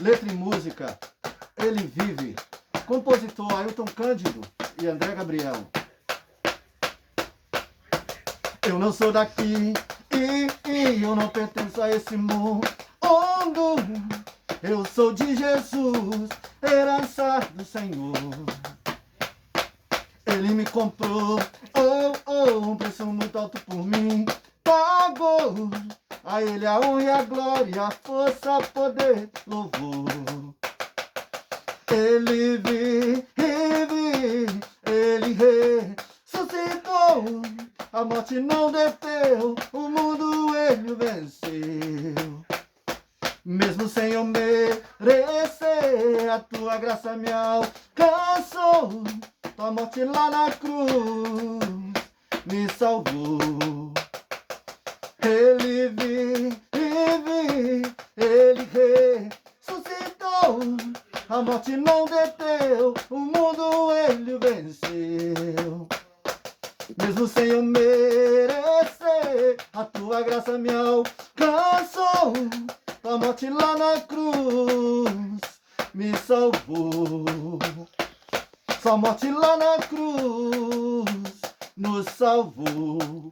Letra e música, Ele Vive. Compositor Ailton Cândido e André Gabriel. Eu não sou daqui e eu não pertenço a esse mundo. Eu sou de Jesus, herança do Senhor. Ele me comprou, um preço muito alto por mim. Pagou a Ele a honra e a glória, a força, poder, louvor. Ele vive, Ele ressuscitou, a morte não deteu, o mundo Ele venceu. Mesmo sem eu merecer, a tua graça me alcançou, tua morte lá na cruz me salvou. Ele vive, Ele ressuscitou, a morte não deteu, o mundo Ele venceu. Mesmo sem eu merecer, a tua graça me alcançou, tua morte lá na cruz me salvou. Sua morte lá na cruz nos salvou.